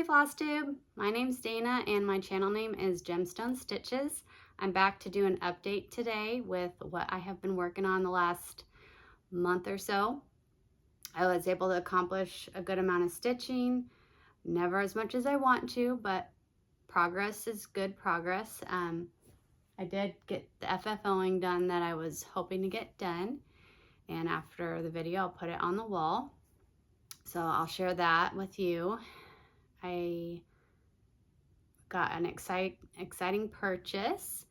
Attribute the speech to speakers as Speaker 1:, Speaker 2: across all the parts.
Speaker 1: Hey FlossTube, my name's Dana and my channel name is Gemstone Stitches. I'm back to do an update today with what I have been working on the last month or so. I was able to accomplish a good amount of stitching, never as much as I want to, but progress is good progress. I did get the FFOing done that I was hoping to get done, and after the video I'll put it on the wall. So I'll share that with you. I got an exciting purchase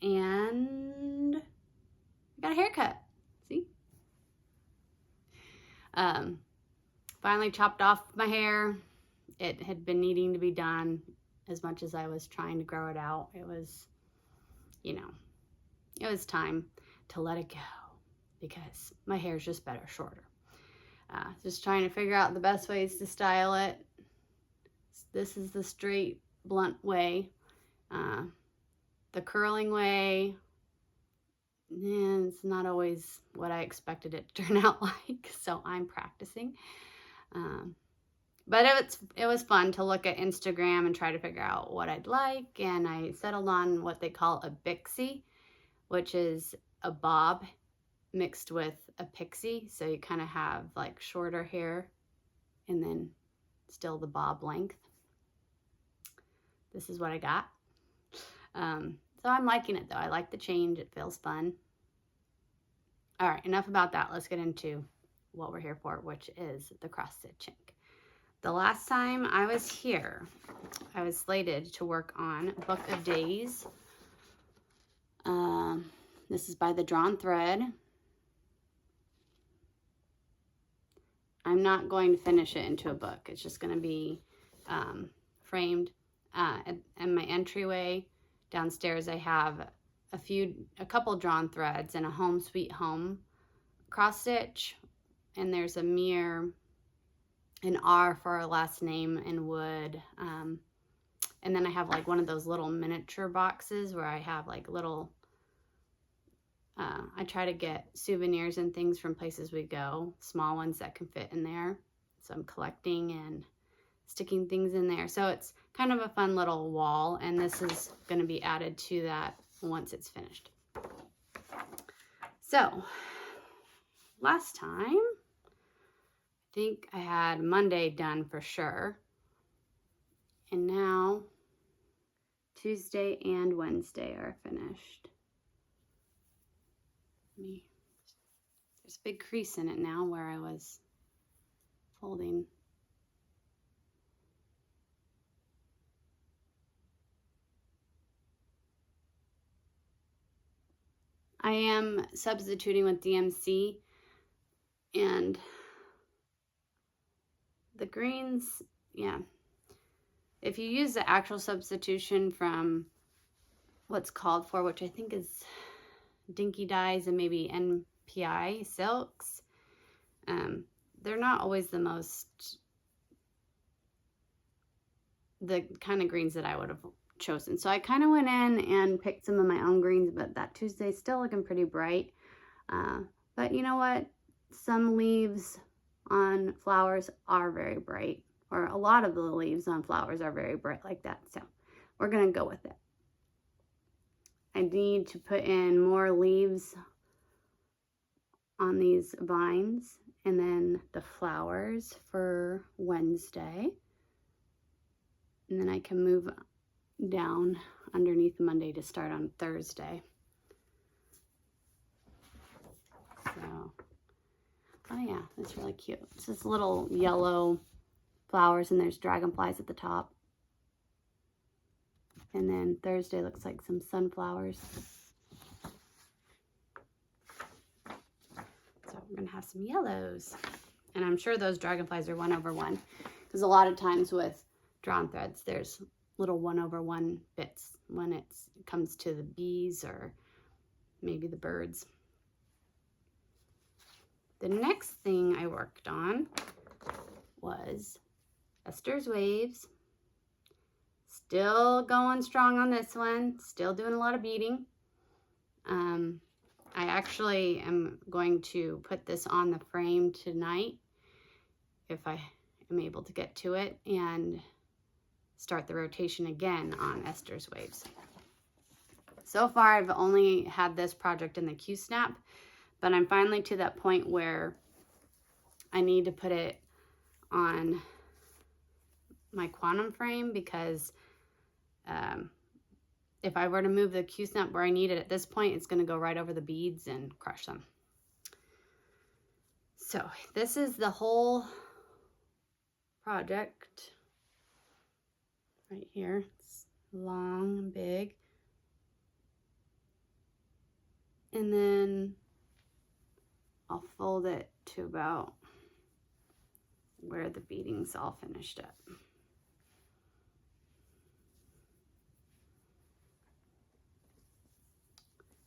Speaker 1: and I got a haircut. See? Finally chopped off my hair. It had been needing to be done as much as I was trying to grow it out. It was, it was time to let it go because my hair is just better shorter. Just trying to figure out the best ways to style it. This is the straight, blunt way. The curling way, it's not always what I expected it to turn out like, so I'm practicing. But it was fun to look at Instagram and try to figure out what I'd like, and I settled on what they call a bixie, which is a bob mixed with a pixie, so you kind of have like shorter hair and then still the bob length. This is what I got. So I'm liking it though. I like the change. It feels fun. All right, enough about that. Let's get into what we're here for, which is the cross stitching. The last time I was here, I was slated to work on Book of Daze. This is by the Drawn Thread. I'm not going to finish it into a book. It's just going to be framed. In my entryway downstairs, I have a couple drawn threads and a Home Sweet Home cross stitch, and there's a mirror, an R for our last name in wood, and then I have like one of those little miniature boxes where I have like little, I try to get souvenirs and things from places we go, small ones that can fit in there, so I'm collecting and sticking things in there. So it's kind of a fun little wall, and this is going to be added to that once it's finished. So last time, I think I had Monday done for sure, and now Tuesday and Wednesday are finished. There's a big crease in it now where I was folding. I am substituting with DMC, and the greens, yeah. If you use the actual substitution from what's called for, which I think is Dinky Dyes and maybe NPI Silks, they're not always the kind of greens that I would have chosen. So I kind of went in and picked some of my own greens, but that Tuesday's still looking pretty bright. But you know what? Some leaves on flowers are very bright, or a lot of the leaves on flowers are very bright like that. So we're going to go with it. I need to put in more leaves on these vines and then the flowers for Wednesday. And then I can move down underneath Monday to start on Thursday. So, oh yeah, that's really cute. It's just little yellow flowers, and there's dragonflies at the top. And then Thursday looks like some sunflowers. So we're gonna have some yellows. And I'm sure those dragonflies are 1/1, because a lot of times with drawn threads, there's little 1/1 bits when it comes to the bees or maybe the birds. The next thing I worked on was Esther's Waves. Still going strong on this one, still doing a lot of beading. I actually am going to put this on the frame tonight if I am able to get to it, and start the rotation again on Esther's waves. So far, I've only had this project in the Q-snap, but I'm finally to that point where I need to put it on my quantum frame, because if I were to move the Q-snap where I need it at this point, it's going to go right over the beads and crush them. So this is the whole project right here. It's long and big. And then I'll fold it to about where the beading's all finished up.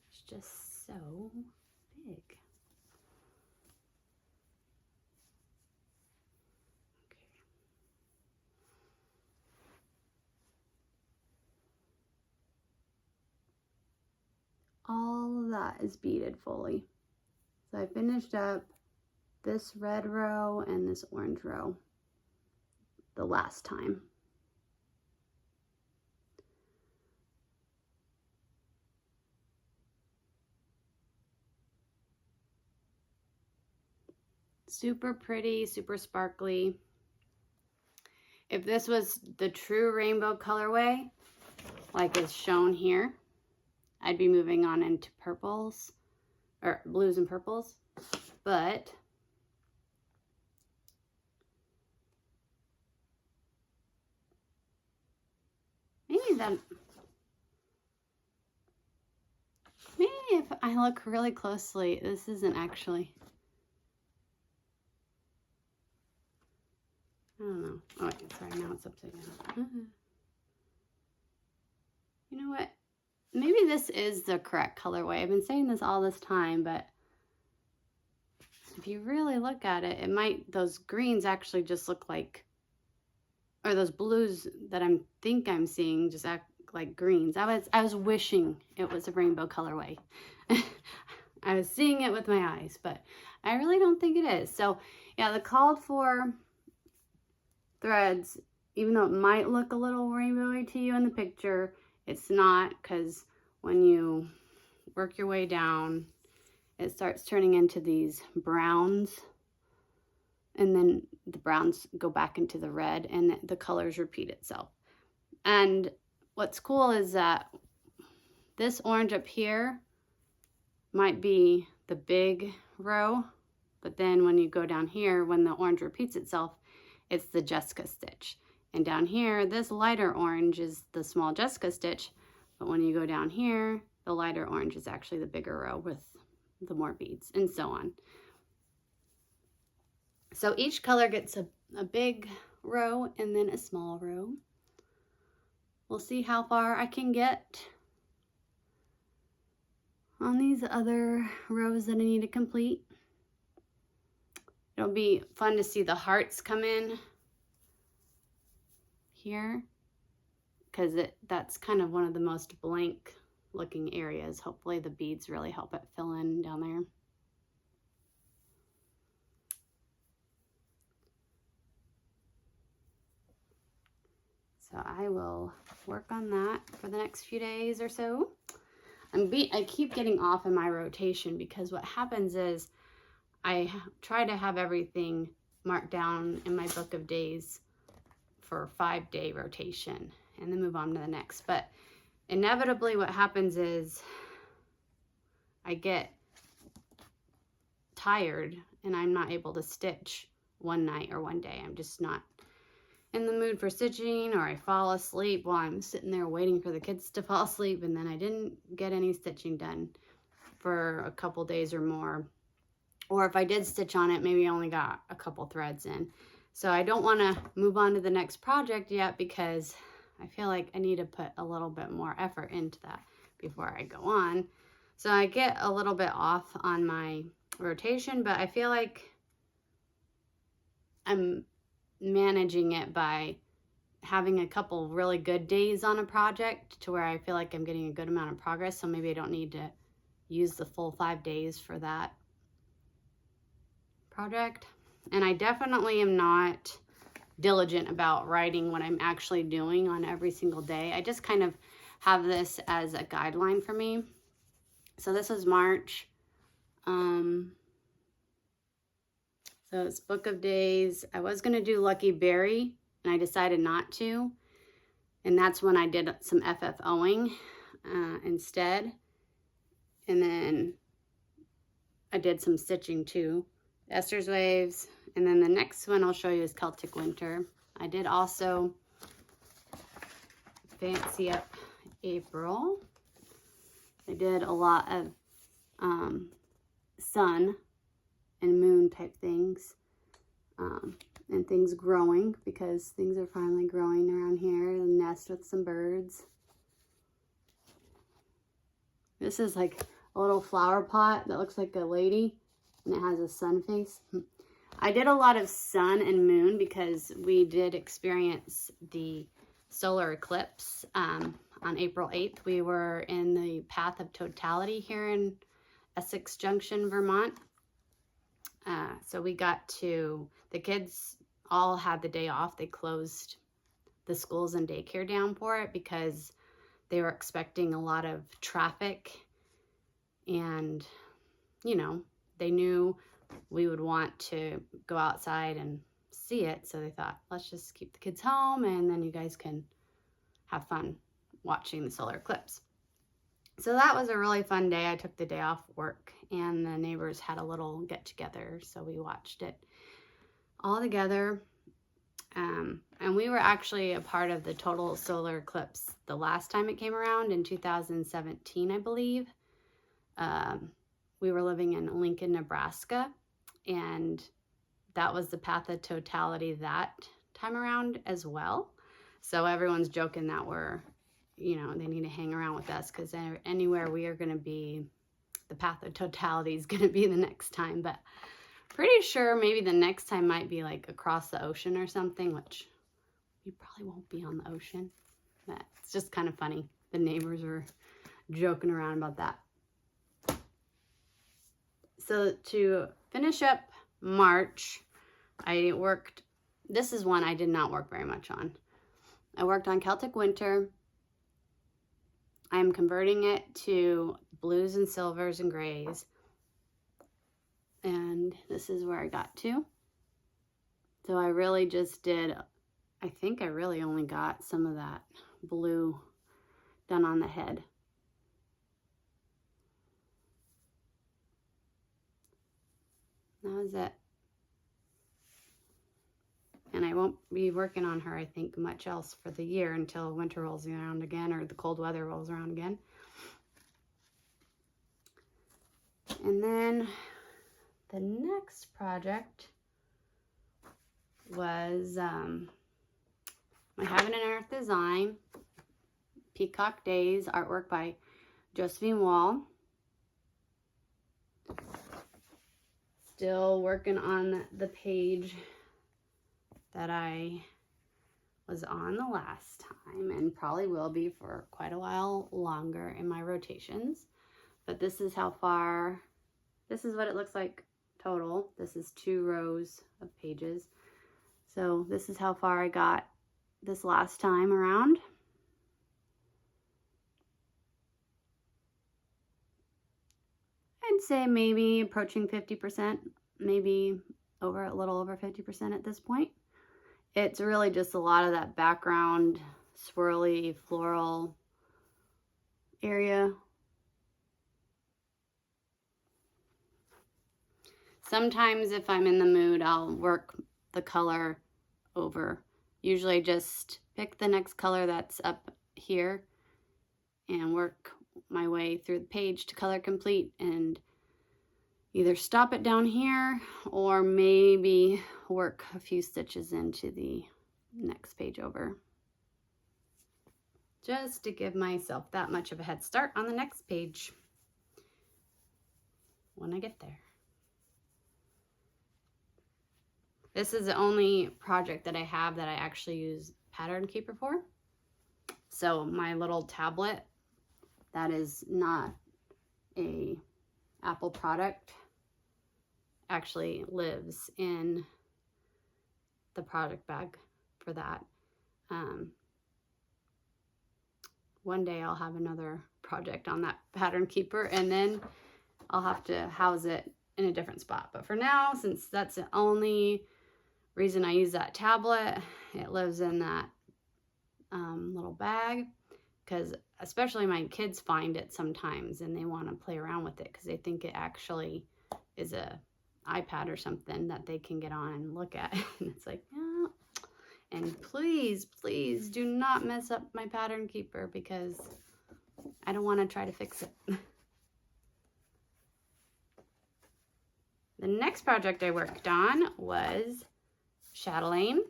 Speaker 1: It's just so big. All of that is beaded fully. So I finished up this red row and this orange row the last time. Super pretty, super sparkly. If this was the true rainbow colorway, like is shown here, I'd be moving on into purples, or blues and purples, but maybe if I look really closely, this isn't actually, I don't know. Oh wait, sorry, now it's upside down. You know what? Maybe this is the correct colorway. I've been saying this all this time, but if you really look at it, it might, those greens actually just look like, or those blues that I think I'm seeing just act like greens. I was wishing it was a rainbow colorway. I was seeing it with my eyes, but I really don't think it is. So yeah, the called for threads, even though it might look a little rainbowy to you in the picture, it's not, because when you work your way down, it starts turning into these browns, and then the browns go back into the red, and the colors repeat itself. And what's cool is that this orange up here might be the big row, but then when you go down here, when the orange repeats itself, it's the Jessica stitch. And down here, this lighter orange is the small Jessica stitch, but when you go down here, the lighter orange is actually the bigger row with the more beads, and so on. So each color gets a big row and then a small row. We'll see how far I can get on these other rows that I need to complete. It'll be fun to see the hearts come in here, because that's kind of one of the most blank looking areas. Hopefully the beads really help it fill in down there. So I will work on that for the next few days or so. I keep getting off in my rotation, because what happens is I try to have everything marked down in my book of days for a 5-day rotation and then move on to the next. But inevitably what happens is I get tired and I'm not able to stitch one night or one day. I'm just not in the mood for stitching, or I fall asleep while I'm sitting there waiting for the kids to fall asleep, and then I didn't get any stitching done for a couple days or more. Or if I did stitch on it, maybe I only got a couple threads in. So I don't want to move on to the next project yet, because I feel like I need to put a little bit more effort into that before I go on. So I get a little bit off on my rotation, but I feel like I'm managing it by having a couple really good days on a project to where I feel like I'm getting a good amount of progress. So maybe I don't need to use the full 5 days for that project. And I definitely am not diligent about writing what I'm actually doing on every single day. I just kind of have this as a guideline for me. So this is March. So it's Book of Days. I was going to do Lucky Berry, and I decided not to. And that's when I did some FFOing instead. And then I did some stitching too. Esther's Waves. And then the next one I'll show you is Celtic Winter. I did also fancy up April. I did a lot of sun and moon type things, and things growing, because things are finally growing around here. A nest with some birds. This is like a little flower pot that looks like a lady, and it has a sun face. I did a lot of sun and moon because we did experience the solar eclipse on April 8th. We were in the path of totality here in Essex Junction, Vermont. So we got to, the kids all had the day off. They closed the schools and daycare down for it because they were expecting a lot of traffic, and, you know, they knew we would want to go outside and see it. So they thought, let's just keep the kids home, and then you guys can have fun watching the solar eclipse. So that was a really fun day. I took the day off work, and the neighbors had a little get together, so we watched it all together. And we were actually a part of the total solar eclipse the last time it came around in 2017, I believe. We were living in Lincoln, Nebraska, and that was the path of totality that time around as well. So everyone's joking that we're, you know, they need to hang around with us, because anywhere we are going to be, the path of totality is going to be the next time. But pretty sure maybe the next time might be like across the ocean or something, which we probably won't be on the ocean. But it's just kind of funny. The neighbors were joking around about that. So to finish up March, I worked, this is one I did not work very much on. I worked on Celtic Winter. I'm converting it to blues and silvers and grays. And this is where I got to. So I really just did, I think I really only got some of that blue done on the head. That was it. And I won't be working on her, I think, much else for the year until winter rolls around again, or the cold weather rolls around again. And then the next project was my Heaven and Earth design, Peacock Daze, artwork by Josephine Wall. Still working on the page that I was on the last time, and probably will be for quite a while longer in my rotations. But this is how far, this is what it looks like total. This is 2 rows of pages. So this is how far I got this last time around. I'd say maybe approaching 50%, maybe a little over 50% at this point. It's really just a lot of that background swirly floral area. Sometimes if I'm in the mood, I'll work the color over. Usually just pick the next color that's up here and work my way through the page to color complete, and either stop it down here or maybe work a few stitches into the next page over, just to give myself that much of a head start on the next page when I get there. This is the only project that I have that I actually use Pattern Keeper for. So my little tablet, that is not a Apple product, actually lives in the project bag for that. One day I'll have another project on that pattern keeper, and then I'll have to house it in a different spot. But for now, since that's the only reason I use that tablet, it lives in that little bag, because especially my kids find it sometimes and they want to play around with it because they think it actually is a iPad or something that they can get on and look at. And it's like, yeah. And please, please do not mess up my pattern keeper, because I don't want to try to fix it. The next project I worked on was Chatelaine.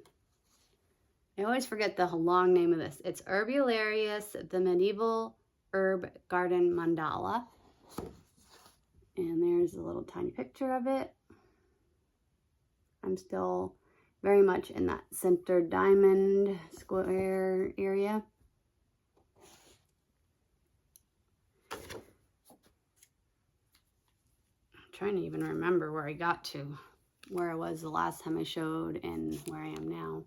Speaker 1: I always forget the long name of this. It's Herbularius, the Medieval Herb Garden Mandala. And there's a little tiny picture of it. I'm still very much in that center diamond square area. I'm trying to even remember where I got to, where I was the last time I showed and where I am now.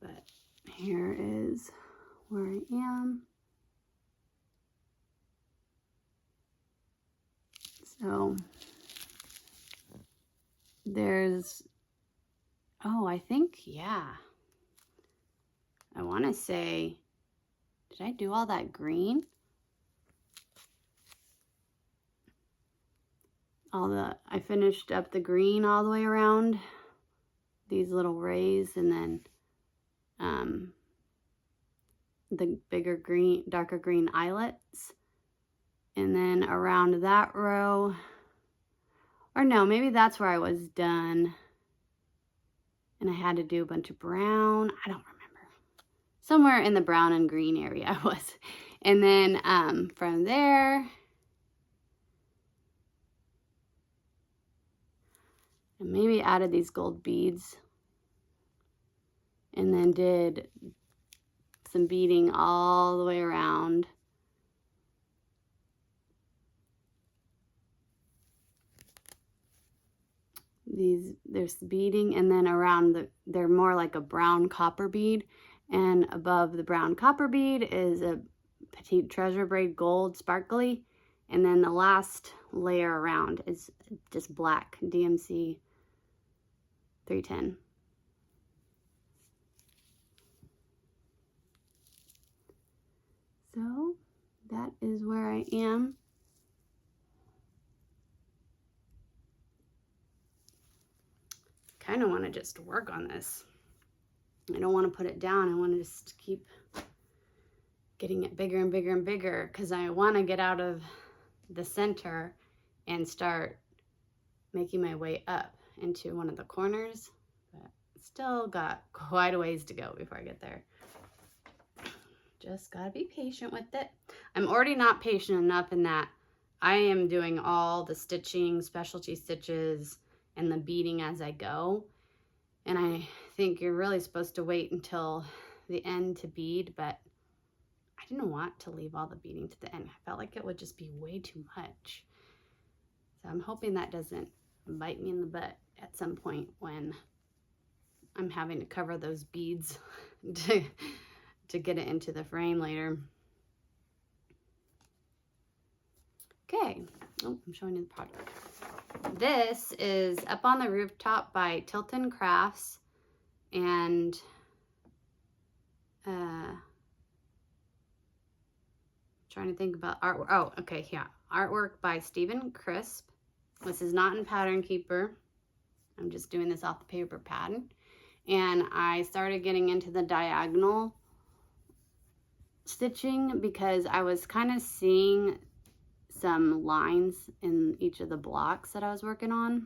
Speaker 1: But here is where I am. So there's, oh, I think, yeah. I want to say, did I do all that green? I finished up the green all the way around these little rays, and then the bigger green, darker green eyelets. And then around that row, or no, maybe that's where I was done. And I had to do a bunch of brown. I don't remember. Somewhere in the brown and green area I was. And then from there, I maybe added these gold beads. And then did some beading all the way around. There's beading, and then around they're more like a brown copper bead, and above the brown copper bead is a petite treasure braid gold sparkly, and then the last layer around is just black DMC 310. So that is where I am. Kind of want to just work on this. I don't want to put it down. I want to just keep getting it bigger and bigger and bigger, because I want to get out of the center and start making my way up into one of the corners. But still got quite a ways to go before I get there. Just gotta be patient with it. I'm already not patient enough in that I am doing all the stitching, specialty stitches, and the beading as I go. And I think you're really supposed to wait until the end to bead, but I didn't want to leave all the beading to the end. I felt like it would just be way too much. So I'm hoping that doesn't bite me in the butt at some point when I'm having to cover those beads to get it into the frame later. Okay, oh, I'm showing you the project. This is Up on the Rooftop by Tilton Crafts, and trying to think about artwork. Oh, okay, yeah, artwork by Stephen Crisp. This is not in Pattern Keeper. I'm just doing this off the paper pad, and I started getting into the diagonal stitching because I was kind of seeing some lines in each of the blocks that I was working on.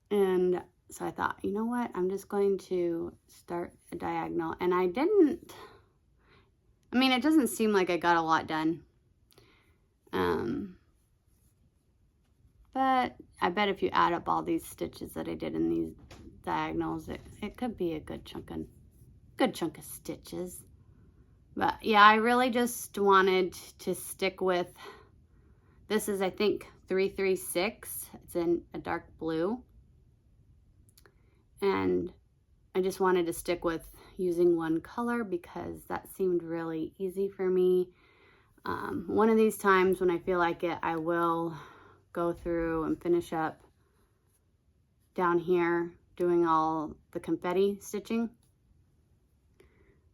Speaker 1: And so I thought, you know what, I'm just going to start a diagonal. And I mean, it doesn't seem like I got a lot done. But I bet if you add up all these stitches that I did in these diagonals, it could be a good chunk of stitches. But yeah, I really just wanted to stick with, this is I think 336, it's in a dark blue. and I just wanted to stick with using one color because that seemed really easy for me. One of these times when I feel like it, I will go through and finish up down here doing all the confetti stitching.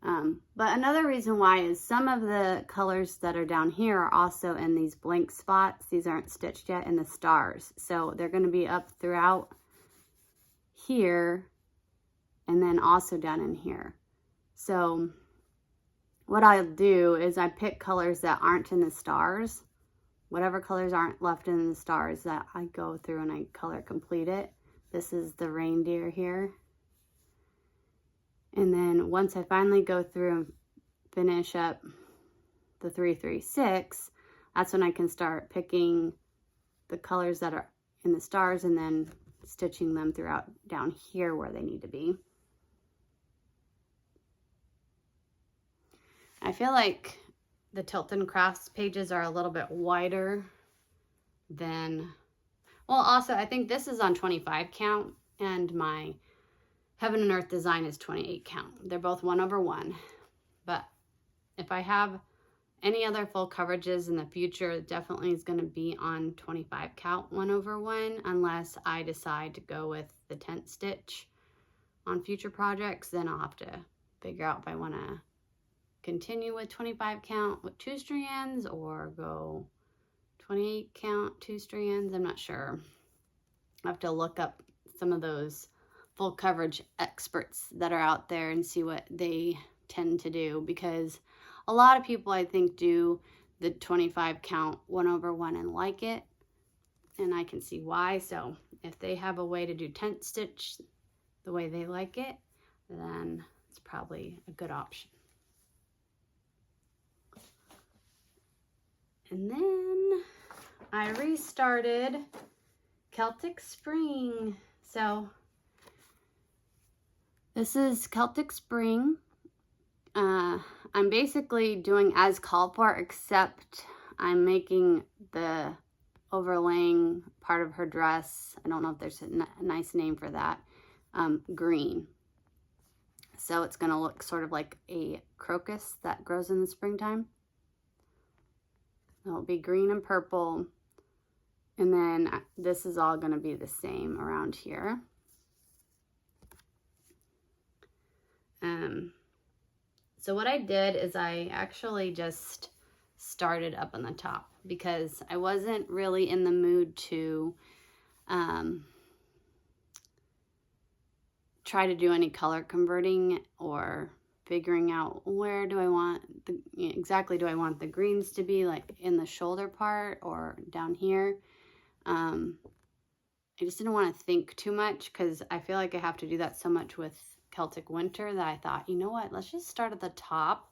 Speaker 1: But another reason why is some of the colors that are down here are also in these blank spots. These aren't stitched yet in the stars. So they're going to be up throughout here and then also down in here. So what I'll do is I pick colors that aren't in the stars. Whatever colors aren't left in the stars, that I go through and I color complete it. This is the reindeer here. And then once I finally go through and finish up the 336, that's when I can start picking the colors that are in the stars and then stitching them throughout down here where they need to be. I feel like the Tilton Crafts pages are a little bit wider than, well, also I think this is on 25 count and my Heaven and Earth design is 28 count. They're both 1/1. But if I have any other full coverages in the future, it definitely is going to be on 25 count 1/1, unless I decide to go with the tent stitch on future projects. Then I'll have to figure out if I want to continue with 25 count with 2 strands or go 28 count 2 strands. I'm not sure. I have to look up some of those full coverage experts that are out there and see what they tend to do, because a lot of people I think do the 25 count 1/1 and like it, and I can see why. So if they have a way to do tent stitch the way they like it, then it's probably a good option. And then I restarted Celtic Spring. So this is Celtic Spring. I'm basically doing as called for, except I'm making the overlaying part of her dress, I don't know if there's a nice name for that, green. So it's going to look sort of like a crocus that grows in the springtime. It'll be green and purple. And then this is all going to be the same around here. So what I did is I actually just started up on the top because I wasn't really in the mood to try to do any color converting or figuring out where do I want exactly do I want the greens to be, like in the shoulder part or down here. I just didn't want to think too much because I feel like I have to do that so much with Celtic Winter that I thought, you know what, let's just start at the top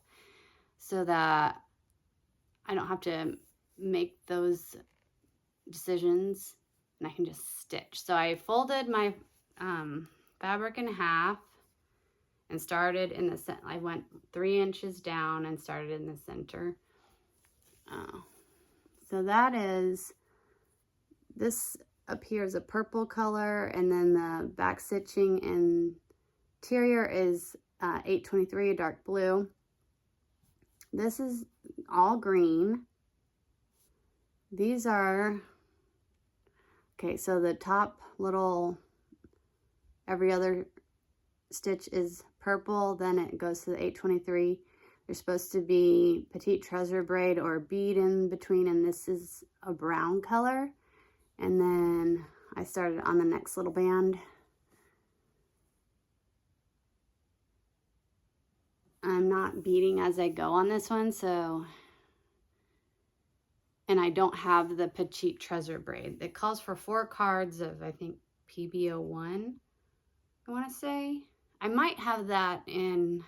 Speaker 1: so that I don't have to make those decisions and I can just stitch. So I folded my fabric in half and started in the center. I went 3 inches down and started in the center. So that is, this appears a purple color, and then the back stitching interior is 823, a dark blue. This is all green. These are, okay, so the top little, every other stitch is purple, then it goes to the 823. There's supposed to be petite treasure braid or bead in between, and this is a brown color. And then I started on the next little band. I'm not beading as I go on this one, so, and I don't have the petite treasure braid. It calls for 4 cards of, I think, PB01, I want to say. I might have that in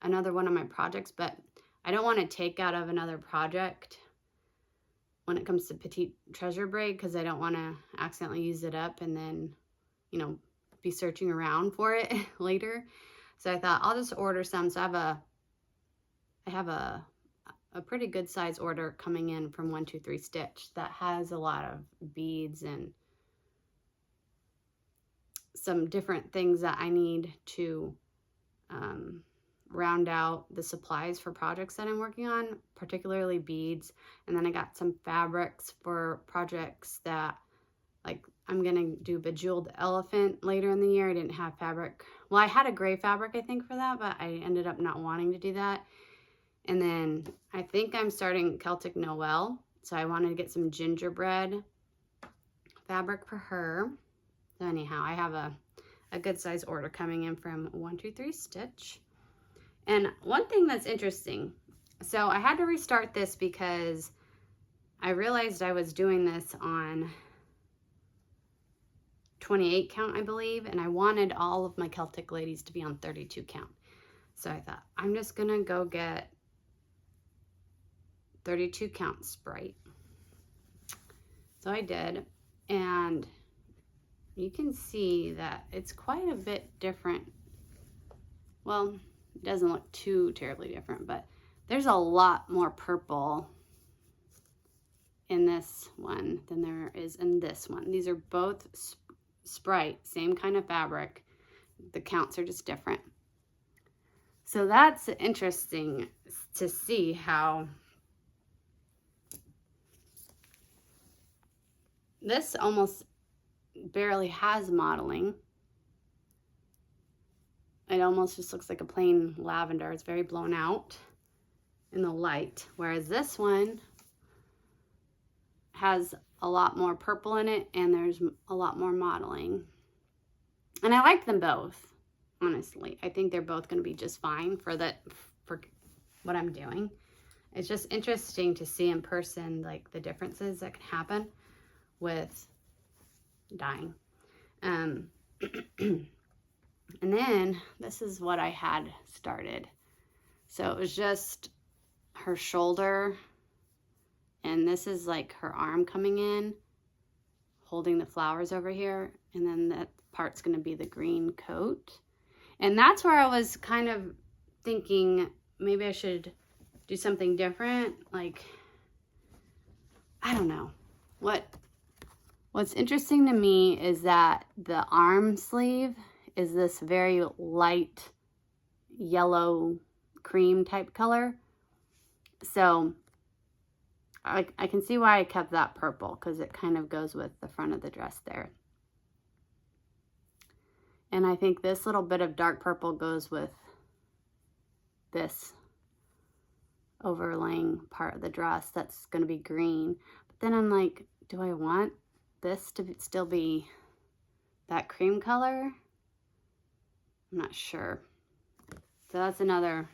Speaker 1: another one of my projects, but I don't want to take out of another project when it comes to petite treasure braid, because I don't want to accidentally use it up and then, you know, be searching around for it later. So I thought I'll just order some. So I have a pretty good size order coming in from 123 Stitch that has a lot of beads and some different things that I need to round out the supplies for projects that I'm working on, particularly beads. And then I got some fabrics for projects that, like, I'm gonna do Bejeweled Elephant later in the year. I didn't have fabric. Well, I had a gray fabric, I think, for that, but I ended up not wanting to do that. And then I think I'm starting Celtic Noel. So I wanted to get some gingerbread fabric for her. So anyhow, I have a good size order coming in from 123 Stitch. And one thing that's interesting, so I had to restart this because I realized I was doing this on 28 count, I believe, and I wanted all of my Celtic ladies to be on 32 count. So I thought, I'm just gonna go get 32 count Sprite. So I did, and you can see that it's quite a bit different. Well, it doesn't look too terribly different, but there's a lot more purple in this one than there is in this one. These are both Sprite, same kind of fabric. The counts are just different. So that's interesting to see how this almost barely has modeling. It almost just looks like a plain lavender. It's very blown out in the light, whereas this one has a lot more purple in it and there's a lot more modeling. And I like them both, honestly. I think they're both going to be just fine for what I'm doing. It's just interesting to see in person, like, the differences that can happen with dyeing. And then this is what I had started. So it was just her shoulder, and this is like her arm coming in, holding the flowers over here, and then that part's going to be the green coat. And that's where I was kind of thinking maybe I should do something different. Like, I don't know. What's interesting to me is that the arm sleeve is this very light yellow cream type color. So I can see why I kept that purple, because it kind of goes with the front of the dress there. And I think this little bit of dark purple goes with this overlaying part of the dress that's going to be green. But then I'm like, do I want this to still be that cream color? I'm not sure. So that's another,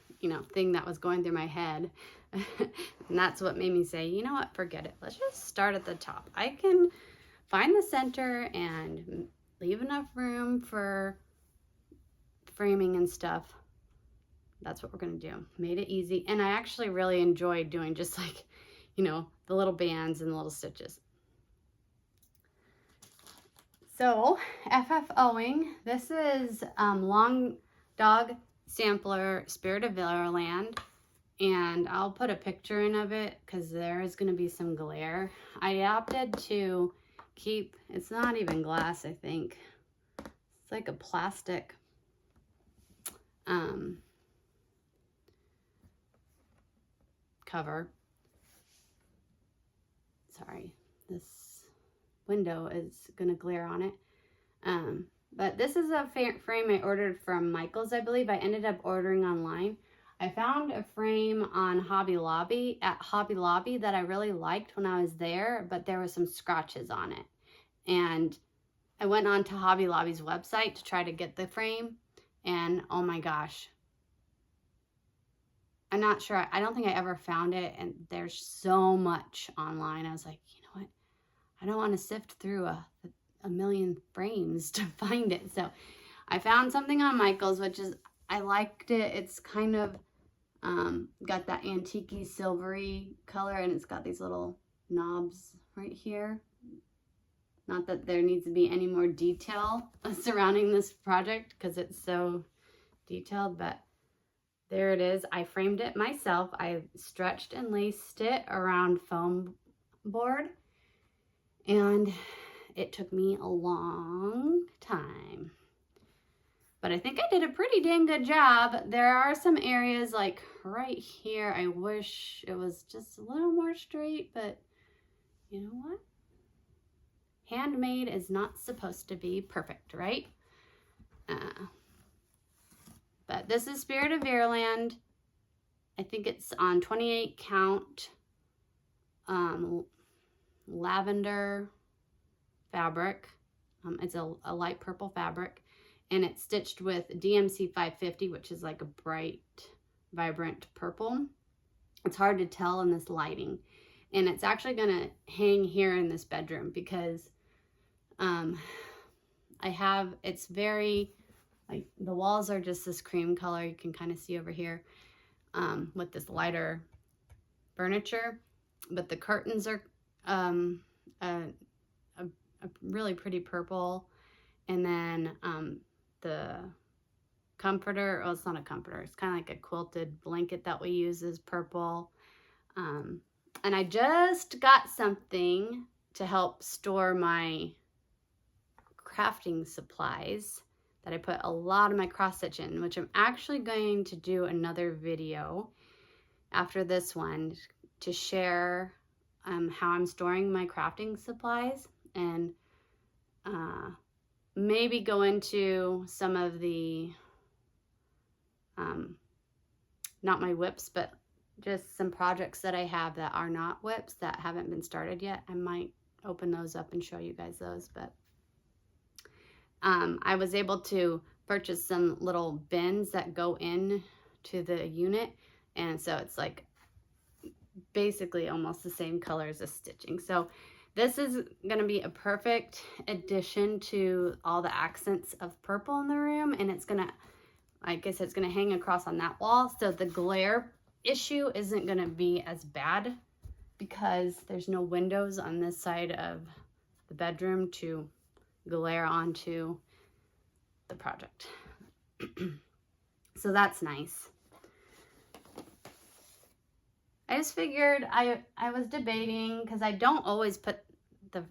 Speaker 1: thing that was going through my head. And that's what made me say, you know what, forget it. Let's just start at the top. I can find the center and leave enough room for framing and stuff. That's what we're going to do. Made it easy. And I actually really enjoyed doing just like, the little bands and the little stitches. So, FFOing, this is Long Dog Sampler Spirit of Villarland, and I'll put a picture in of it because there is going to be some glare. I opted to keep, it's not even glass, I think. It's like a plastic cover. Sorry, this window is gonna glare on it. But this is a frame I ordered from Michael's, I believe. I ended up ordering online. I found a frame on Hobby Lobby that I really liked when I was there, but there were some scratches on it. And I went on to Hobby Lobby's website to try to get the frame, and oh my gosh, I'm not sure. I don't think I ever found it, and there's so much online. I was like, you know what? I don't want to sift through a million frames to find it. So I found something on Michael's, which is, I liked it. It's kind of got that antique-y silvery color, and it's got these little knobs right here. Not that there needs to be any more detail surrounding this project because it's so detailed, but there it is. I framed it myself. I stretched and laced it around foam board, and it took me a long time. But I think I did a pretty dang good job. There are some areas like right here, I wish it was just a little more straight, but you know what? Handmade is not supposed to be perfect, right? But this is Spirit of Ireland. I think it's on 28 count lavender fabric. It's a light purple fabric, and it's stitched with DMC 550, which is like a bright, vibrant purple. It's hard to tell in this lighting, and it's actually gonna hang here in this bedroom because it's very, like, the walls are just this cream color. You can kind of see over here with this lighter furniture, but the curtains are a really pretty purple, and then the comforter, oh, it's not a comforter, it's kind of like a quilted blanket that we use, is purple. And I just got something to help store my crafting supplies that I put a lot of my cross stitch in, which I'm actually going to do another video after this one to share how I'm storing my crafting supplies, and maybe go into some of the not my whips, but just some projects that I have that are not whips that haven't been started yet. I might open those up and show you guys those. But I was able to purchase some little bins that go in to the unit, and so it's like basically almost the same color as the stitching. So this is going to be a perfect addition to all the accents of purple in the room, and it's going to, I guess it's going to hang across on that wall, so the glare issue isn't going to be as bad because there's no windows on this side of the bedroom to glare onto the project. So that's nice. I just figured I was debating, because I don't always put the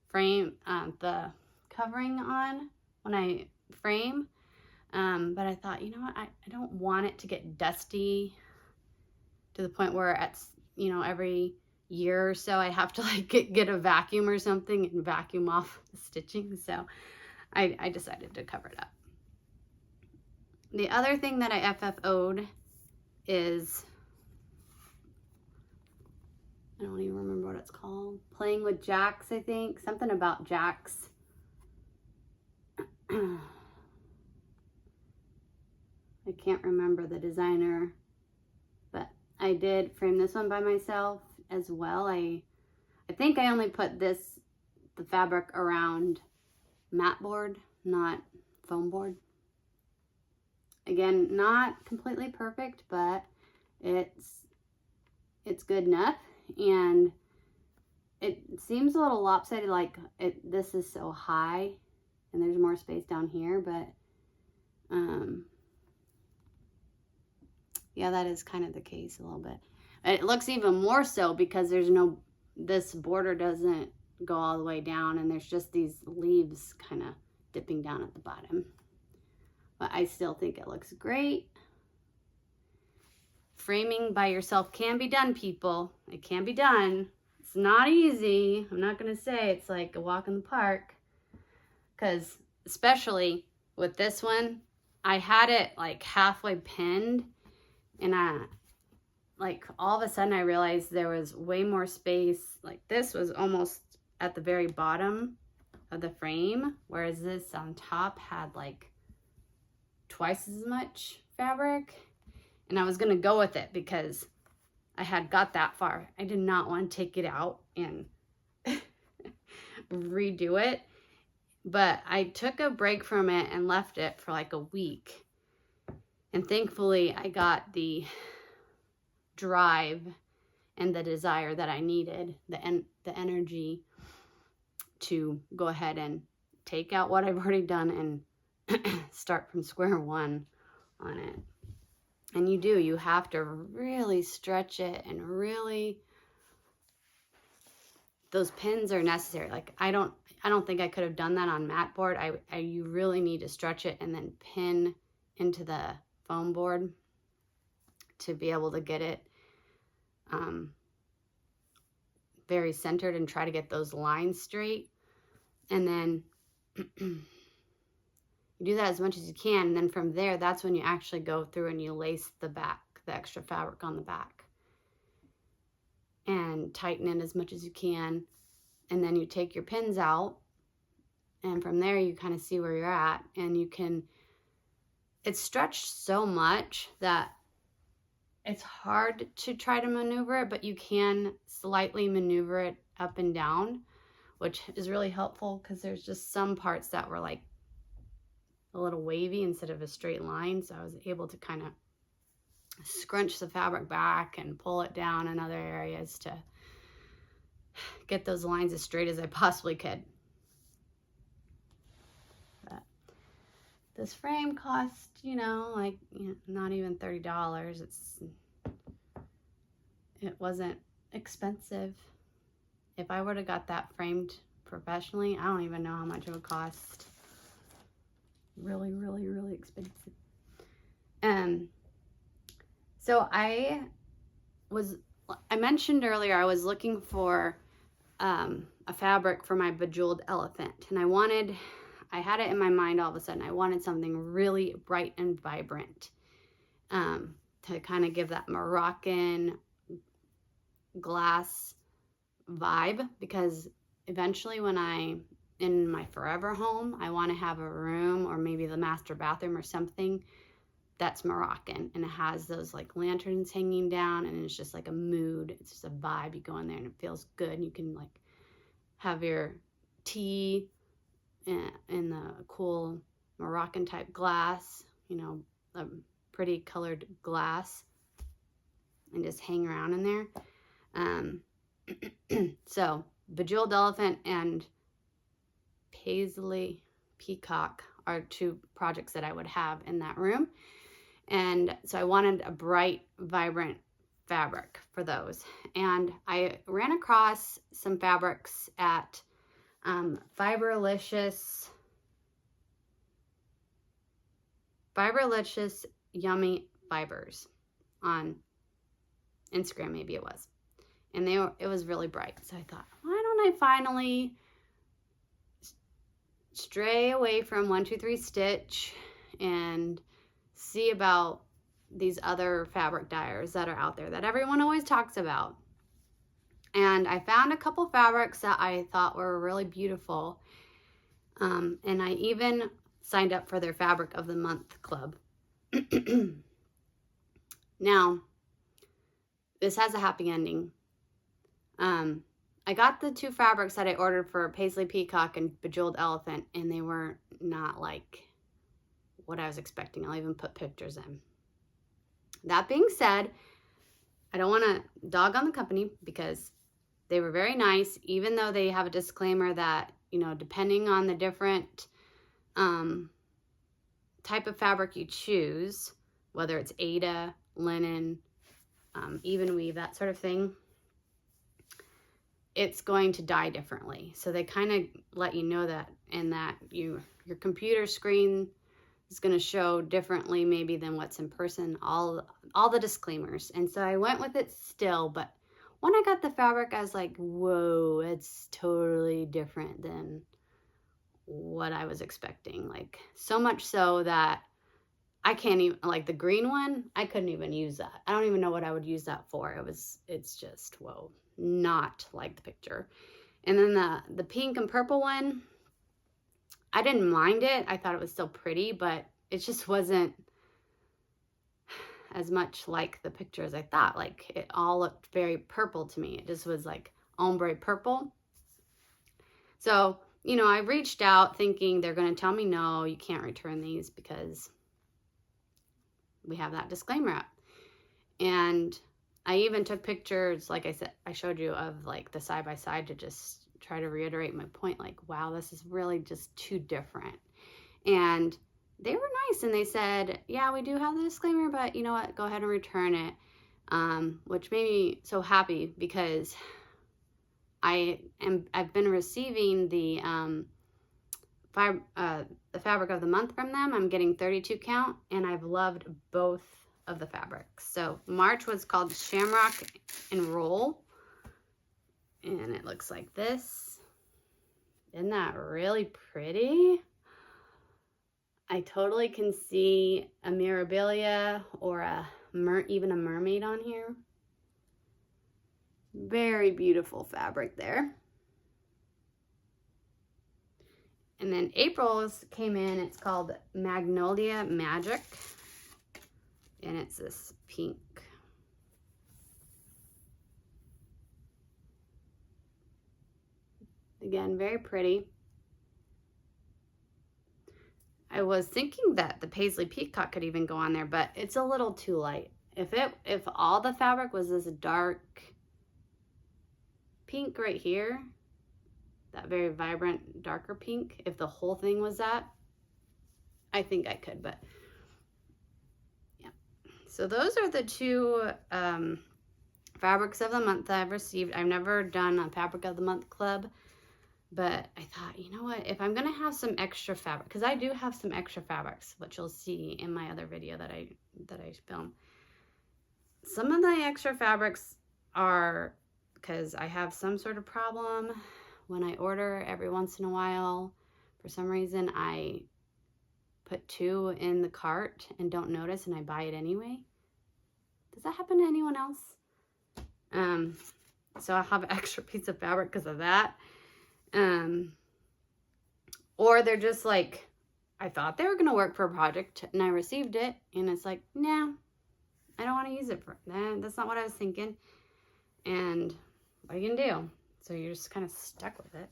Speaker 1: frame, the covering on when I frame, but I thought, you know what, I don't want it to get dusty to the point where it's, you know, every year or so I have to like get a vacuum or something and vacuum off the stitching. So I decided to cover it up. The other thing that I FFO'd is, I don't even remember what it's called. Playing with Jacks, I think. Something about Jacks. I can't remember the designer, but I did frame this one by myself as well. I think I only put the fabric around mat board, not foam board. Again, not completely perfect, but it's good enough. And it seems a little lopsided, like this is so high and there's more space down here, but yeah, that is kind of the case a little bit. It looks even more so because there's this border doesn't go all the way down, and there's just these leaves kind of dipping down at the bottom. But I still think it looks great. Framing by yourself can be done, people. It can be done. It's not easy. I'm not going to say it's like a walk in the park, because especially with this one, I had it like halfway pinned, and like all of a sudden I realized there was way more space. Like this was almost at the very bottom of the frame, whereas this on top had like twice as much fabric. And I was going to go with it because I had got that far. I did not want to take it out and redo it. But I took a break from it and left it for like a week. And thankfully, I got the drive and the desire that I needed, the energy to go ahead and take out what I've already done and start from square one on it. And you have to really stretch it and really those pins are necessary. Like I don't think I could have done that on mat board. You really need to stretch it and then pin into the foam board to be able to get it very centered and try to get those lines straight. And then you do that as much as you can, and then from there, that's when you actually go through and you lace the back, the extra fabric on the back, and tighten it as much as you can. And then you take your pins out, and from there you kind of see where you're at, and you can, it's stretched so much that it's hard to try to maneuver it, but you can slightly maneuver it up and down, which is really helpful because there's just some parts that were like a little wavy instead of a straight line. So I was able to kind of scrunch the fabric back and pull it down in other areas to get those lines as straight as I possibly could. But this frame cost, like not even $30. It wasn't expensive. If I would have got that framed professionally, I don't even know how much it would cost. Really, really, really expensive. So I mentioned earlier I was looking for a fabric for my bejeweled elephant, and I had it in my mind all of a sudden. I wanted something really bright and vibrant to kind of give that Moroccan glass vibe, because eventually when in my forever home, I want to have a room or maybe the master bathroom or something that's Moroccan, and it has those like lanterns hanging down, and it's just like a mood. It's just a vibe. You go in there and it feels good. You can like have your tea in the cool Moroccan type glass, a pretty colored glass, and just hang around in there. So bejeweled elephant and Paisley Peacock are two projects that I would have in that room. And so I wanted a bright, vibrant fabric for those. And I ran across some fabrics at Fiberlicious Yummy Fibers on Instagram, maybe it was. And it was really bright. So I thought, why don't I finally stray away from 1-2-3 Stitch and see about these other fabric dyers that are out there that everyone always talks about. And I found a couple fabrics that I thought were really beautiful. And I even signed up for their Fabric of the Month club. Now, this has a happy ending. I got the two fabrics that I ordered for Paisley Peacock and Bejeweled Elephant, and they were not like what I was expecting. I'll even put pictures in. That being said, I don't want to dog on the company because they were very nice, even though they have a disclaimer that, depending on the different type of fabric you choose, whether it's Aida, linen, even weave, that sort of thing, it's going to dye differently. So they kind of let you know that, and that your computer screen is going to show differently maybe than what's in person, all the disclaimers. And so I went with it still, but when I got the fabric, I was like, whoa, it's totally different than what I was expecting. Like, so much so that I can't even, like the green one, I couldn't even use that. I don't even know what I would use that for. It's just, whoa, not like the picture. And then the pink and purple one, I didn't mind it. I thought it was still pretty, but it just wasn't as much like the picture as I thought. Like, it all looked very purple to me. It just was like ombre purple. So, I reached out thinking they're going to tell me, no, you can't return these because we have that disclaimer up. And I even took pictures, like I said, I showed you, of like the side by side to just try to reiterate my point. Like, wow, this is really just too different. And they were nice, and they said, yeah, we do have the disclaimer, but you know what, go ahead and return it. Which made me so happy because I've been receiving the fabric of the month from them. I'm getting 32 count, and I've loved both of the fabrics. So March was called Shamrock and Roll, and it looks like this. Isn't that really pretty? I totally can see a Mirabilia or even a mermaid on here. Very beautiful fabric there. And then April's came in. It's called Magnolia Magic, and it's this pink. Again, very pretty. I was thinking that the Paisley Peacock could even go on there, but it's a little too light. If all the fabric was this dark pink right here, that very vibrant darker pink, if the whole thing was that, I think I could, but yeah. So those are the two fabrics of the month that I've received. I've never done a fabric of the month club, but I thought, you know what, if I'm gonna have some extra fabric, because I do have some extra fabrics, which you'll see in my other video that I filmed. Some of the extra fabrics are because I have some sort of problem when I order every once in a while. For some reason, I put 2 in the cart and don't notice, and I buy it anyway. Does that happen to anyone else? So I have an extra piece of fabric because of that. Or they're just like, I thought they were going to work for a project, and I received it, and it's like, nah, I don't want to use it for that. That's not what I was thinking. And what are you gonna do? So you're just kind of stuck with it.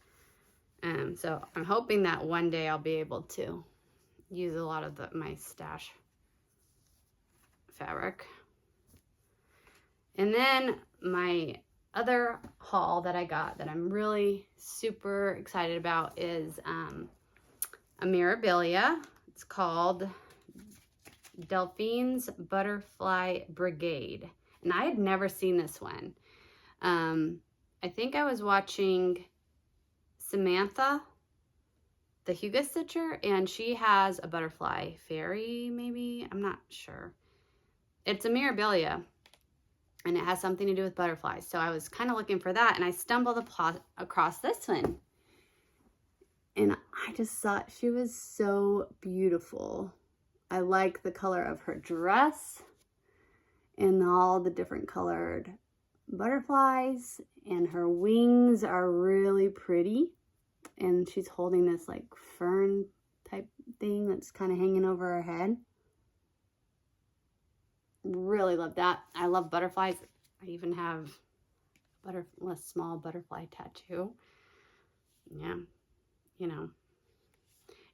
Speaker 1: So I'm hoping that one day I'll be able to use a lot of my stash fabric. And then my other haul that I got that I'm really super excited about is a Mirabilia. It's called Delphine's Butterfly Brigade. And I had never seen this one. I think I was watching Samantha, the Hugo Stitcher, and she has a butterfly fairy, maybe? I'm not sure. It's a Mirabilia, and it has something to do with butterflies. So I was kind of looking for that, and I stumbled across this one. And I just thought she was so beautiful. I like the color of her dress and all the different colored butterflies, and her wings are really pretty, and she's holding this like fern type thing that's kind of hanging over her head. Really love that. I love butterflies. I even have a small butterfly tattoo. Yeah, you know,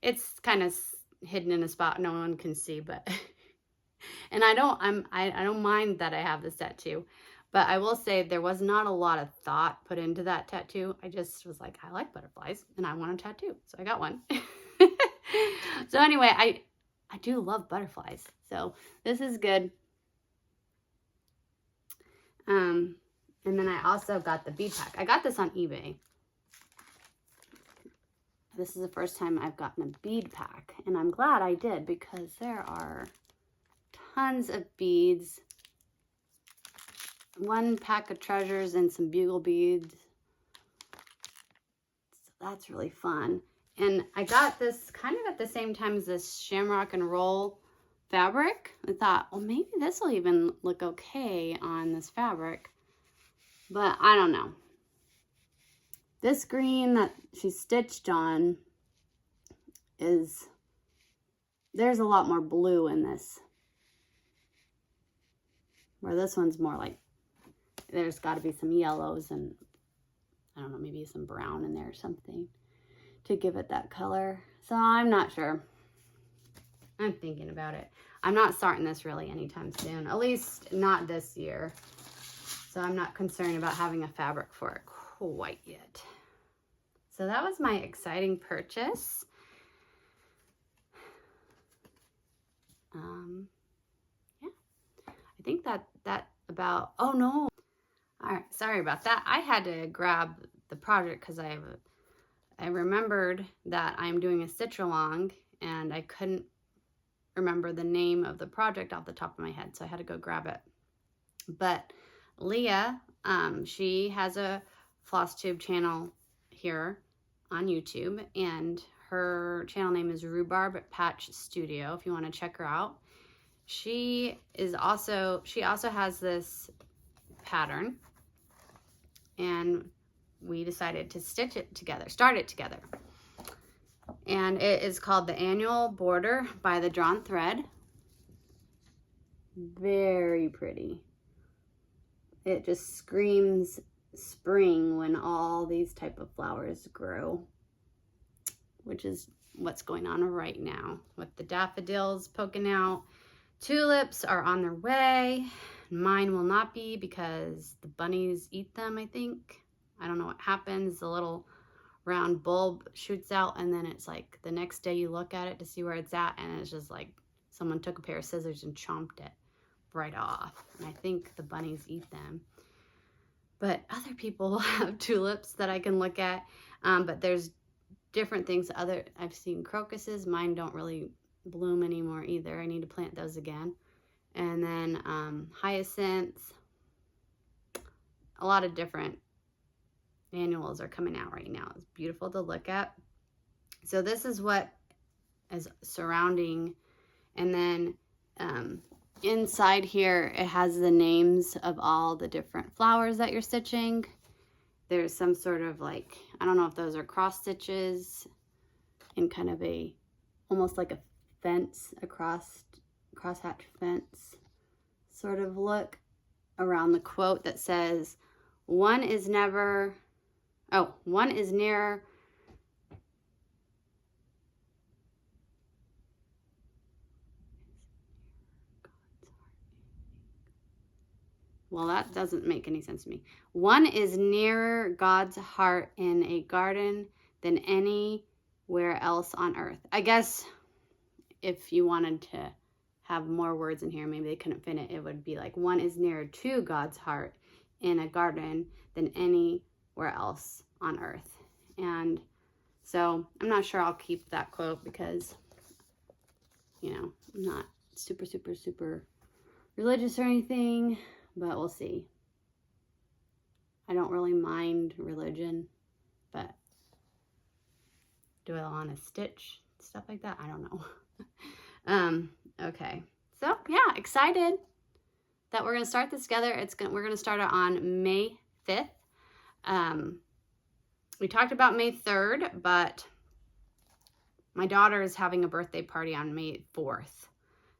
Speaker 1: it's kind of hidden in a spot no one can see, but and I don't mind that I have this tattoo. But I will say there was not a lot of thought put into that tattoo. I just was like, I like butterflies and I want a tattoo. So I got one. So anyway, I do love butterflies. So this is good. And then I also got the bead pack. I got this on eBay. This is the first time I've gotten a bead pack. And I'm glad I did because there are tons of beads. 1 pack of treasures and some bugle beads. So that's really fun. And I got this kind of at the same time as this Shamrock and Roll fabric. I thought, well, maybe this will even look okay on this fabric. But I don't know. This green that she stitched on there's a lot more blue in this. Where this one's more like, there's got to be some yellows and I don't know, maybe some brown in there or something to give it that color. So I'm not sure. I'm thinking about it. I'm not starting this really anytime soon, at least not this year. So I'm not concerned about having a fabric for it quite yet. So that was my exciting purchase. Yeah, I think that about, oh no. All right, sorry about that. I had to grab the project because I remembered that I'm doing a stitch along and I couldn't remember the name of the project off the top of my head, so I had to go grab it. But Leah, she has a floss tube channel here on YouTube, and her channel name is Rhubarb Patch Studio if you want to check her out. She also has this pattern, and we decided to start it together. And it is called the Annual Border by the Drawn Thread. Very pretty. It just screams spring when all these type of flowers grow, which is what's going on right now with the daffodils poking out. Tulips are on their way. Mine will not be because the bunnies eat them, I think. I don't know what happens. The little round bulb shoots out, and then it's like the next day you look at it to see where it's at, and it's just like someone took a pair of scissors and chomped it right off. And I think the bunnies eat them. But other people have tulips that I can look at. But there's different things. I've seen crocuses. Mine don't really bloom anymore either. I need to plant those again. And then hyacinths. A lot of different annuals are coming out right now. It's beautiful to look at. So this is what is surrounding. And then inside here, it has the names of all the different flowers that you're stitching. There's some sort of like, I don't know if those are cross stitches in kind of almost like a fence, a crosshatch fence sort of look around the quote that says, one is near well, that doesn't make any sense to me. One is nearer God's heart in a garden than anywhere else on earth. I guess if you wanted to have more words in here, maybe they couldn't fit it. It would be like, one is nearer to God's heart in a garden than anywhere else on earth. And so I'm not sure I'll keep that quote because, you know, I'm not super religious or anything. But we'll see. I don't really mind religion, but do I want to stitch stuff like that? I don't know. Okay. So yeah, excited that we're gonna start this together. We're gonna start it on May 5th. We talked about May 3rd, but my daughter is having a birthday party on May 4th.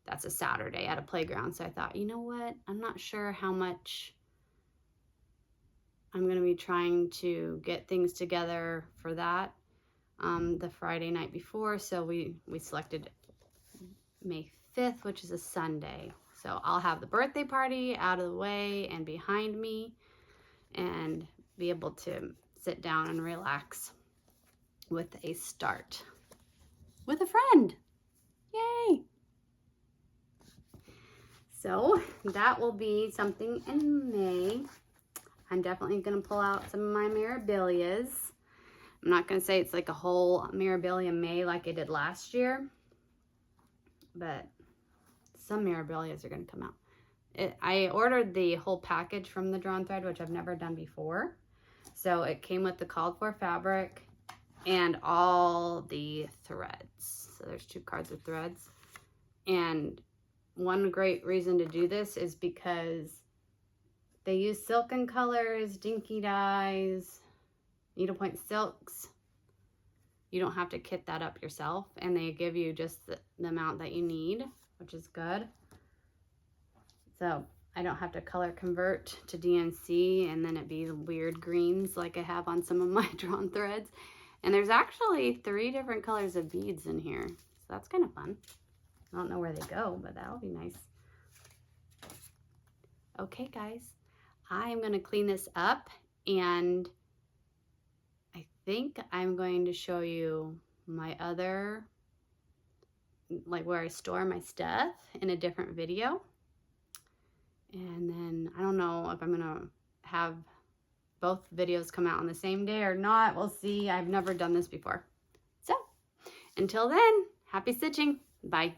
Speaker 1: That's a Saturday at a playground. So I thought, you know what? I'm not sure how much I'm going to be trying to get things together for that the Friday night before. So we selected May 5th, which is a Sunday. So I'll have the birthday party out of the way and behind me and be able to sit down and relax with a start with a friend. Yay! So that will be something in May. I'm definitely going to pull out some of my Mirabilias. I'm not going to say it's like a whole Mirabilia May like I did last year, but some Mirabilias are going to come out. I ordered the whole package from the Drawn Thread, which I've never done before. So it came with the called for fabric and all the threads. So there's 2 cards of threads. And one great reason to do this is because they use silken colors, dinky dyes, needlepoint silks. You don't have to kit that up yourself, and they give you just the amount that you need, which is good. So I don't have to color convert to DNC and then it be the weird greens like I have on some of my Drawn Threads. And there's actually 3 different colors of beads in here, so that's kind of fun. I don't know where they go, but that'll be nice. Okay, guys, I am going to clean this up, and I think I'm going to show you my other, like where I store my stuff in a different video. And then I don't know if I'm going to have both videos come out on the same day or not. We'll see. I've never done this before. So until then, happy stitching. Bye.